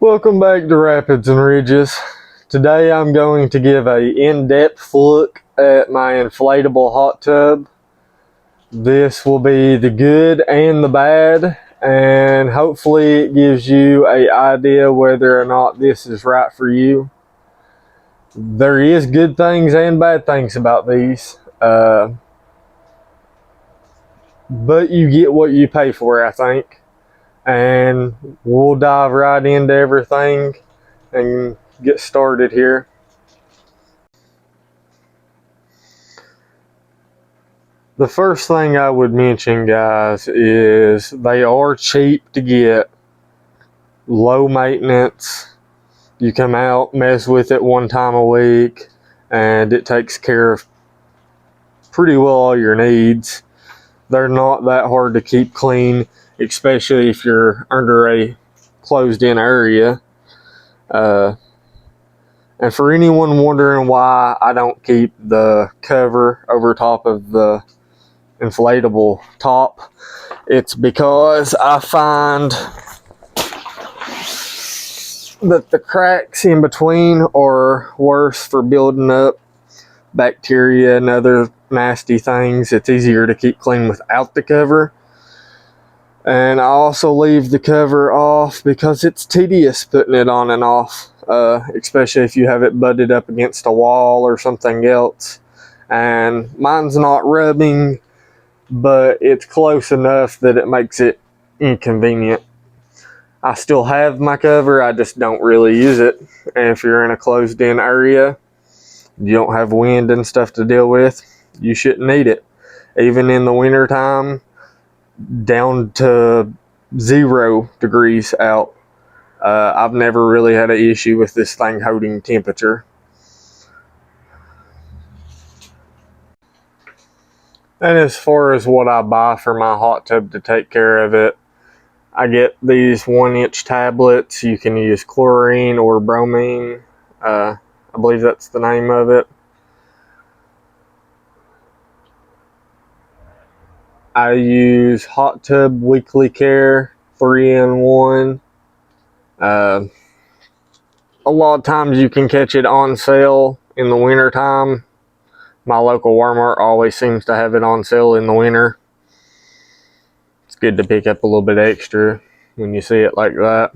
Welcome back to Rapids and Ridges. Today I'm going to give a in-depth look at my inflatable hot tub. This will be the good and the bad, and hopefully it gives you an idea whether or not this is right for you. There is good things and bad things about these, but you get what you pay for, I think. And we'll dive right into everything and get started here. The first thing I would mention, guys, is they are cheap to get, low maintenance. You come out, mess with it one time a week, and it takes care of pretty well all your needs. They're not that hard to keep clean, especially if you're under a closed-in area. And for anyone wondering why I don't keep the cover over top of the inflatable top, it's because I find that the cracks in between are worse for building up bacteria and other nasty things. It's easier to keep clean without the cover. And I also leave the cover off because it's tedious putting it on and off, especially if you have it butted up against a wall or something else. And mine's not rubbing, but it's close enough that it makes it inconvenient. I still have my cover, I just don't really use it. And if you're in a closed-in area, you don't have wind and stuff to deal with, you shouldn't need it. Even in the winter time, down to 0 degrees out, I've never really had an issue with this thing holding temperature. And as far as what I buy for my hot tub to take care of it, I get these 1-inch tablets. You can use chlorine or bromine. I believe that's the name of it. I use Hot Tub Weekly Care 3-in-1. A lot of times you can catch it on sale in the winter time. My local Walmart always seems to have it on sale in the winter. It's good to pick up a little bit extra when you see it like that.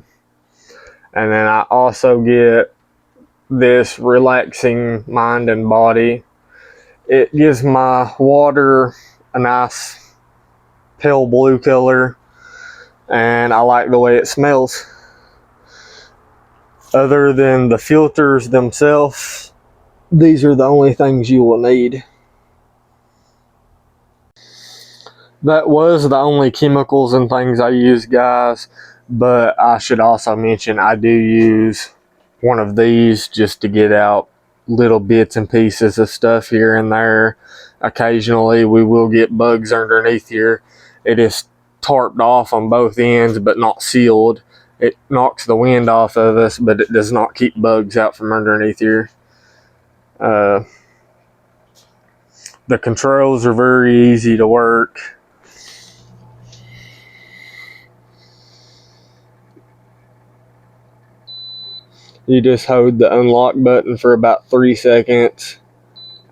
And then I also get this relaxing mind and body. It gives my water a nice pale blue color, and I like the way it smells. Other than the filters themselves, these are the only things you will need. That was the only chemicals and things I use, guys, but I should also mention I do use one of these just to get out little bits and pieces of stuff here and there. Occasionally we will get bugs underneath here. It is tarped off on both ends but not sealed. It knocks the wind off of us, but it does not keep bugs out from underneath here. The controls are very easy to work. You just hold the unlock button for about 3 seconds,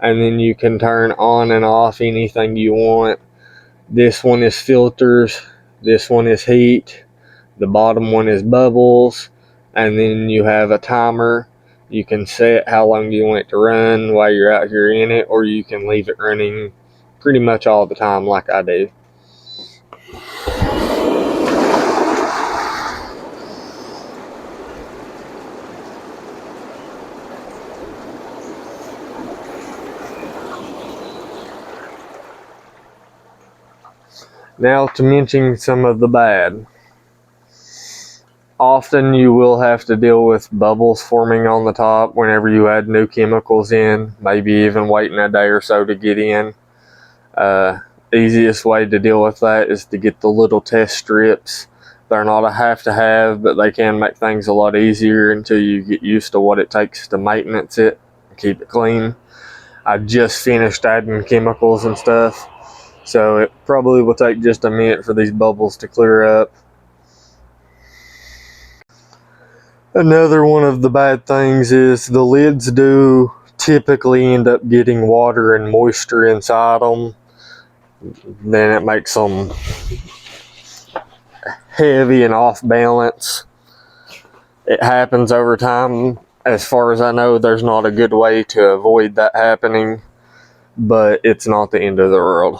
and then you can turn on and off anything you want. This one is filters, this one is heat, the bottom one is bubbles, and then you have a timer. You can set how long you want it to run while you're out here in it, or you can leave it running pretty much all the time like I do. Now to mention some of the bad. Often you will have to deal with bubbles forming on the top whenever you add new chemicals in, maybe even waiting a day or so to get in. Easiest way to deal with that is to get the little test strips. They're not a have to have, but they can make things a lot easier until you get used to what it takes to maintenance it and keep it clean. I just finished adding chemicals and stuff, so it probably will take just a minute for these bubbles to clear up. Another one of the bad things is the lids do typically end up getting water and moisture inside them. Then it makes them heavy and off balance. It happens over time. As far as I know, there's not a good way to avoid that happening, but it's not the end of the world.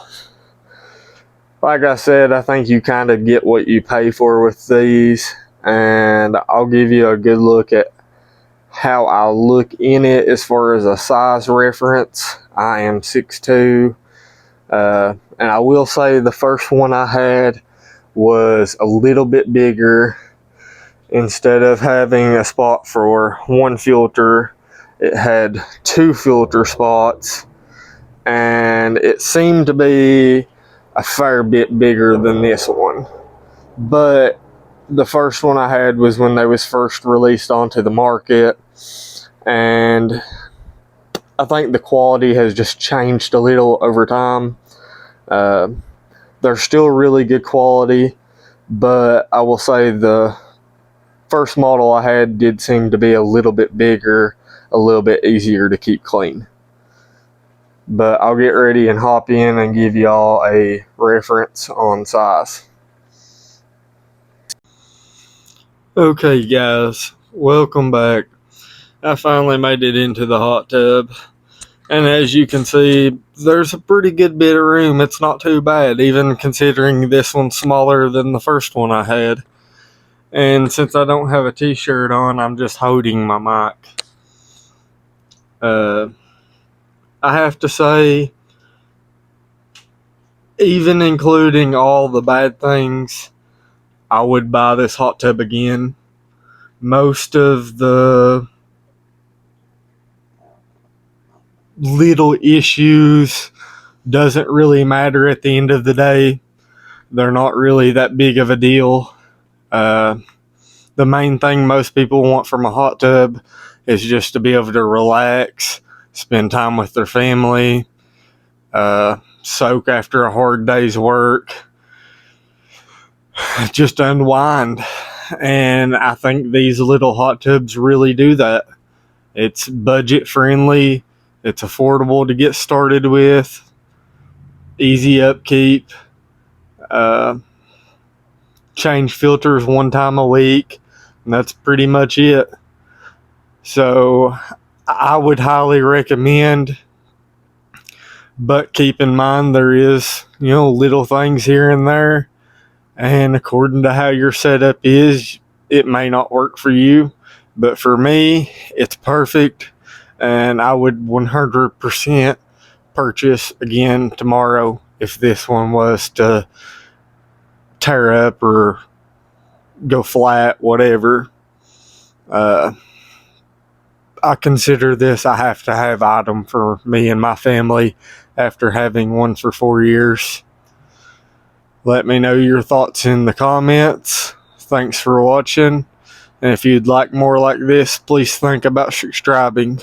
Like I said, I think you kind of get what you pay for with these, and I'll give you a good look at how I look in it as far as a size reference. I am 6'2", and I will say the first one I had was a little bit bigger. Instead of having a spot for one filter, it had 2 filter spots, and it seemed to be a fair bit bigger than this one. But the first one I had was when they was first released onto the market, and I think the quality has just changed a little over time. They're still really good quality, but I will say the first model I had did seem to be a little bit bigger, a little bit easier to keep clean. But I'll get ready and hop in and give y'all a reference on size. Okay guys, welcome back. I finally made it into the hot tub, and as you can see, there's a pretty good bit of room. It's not too bad, even considering this one's smaller than the first one I had. And since I don't have a t-shirt on, I'm just holding my mic. I have to say, even including all the bad things, I would buy this hot tub again. Most of the little issues doesn't really matter at the end of the day. They're not really that big of a deal. The main thing most people want from a hot tub is just to be able to relax, spend time with their family, soak after a hard day's work, just unwind. And I think these little hot tubs really do that. It's budget friendly, it's affordable to get started with, easy upkeep, change filters one time a week, and that's pretty much it. So I would highly recommend, but keep in mind there is, little things here and there, and according to how your setup is, it may not work for you. But for me, it's perfect, and I would 100% purchase again tomorrow if this one was to tear up or go flat, whatever. I consider this a have to have item for me and my family after having one for 4 years. Let me know your thoughts in the comments. Thanks for watching. And if you'd like more like this, please think about subscribing.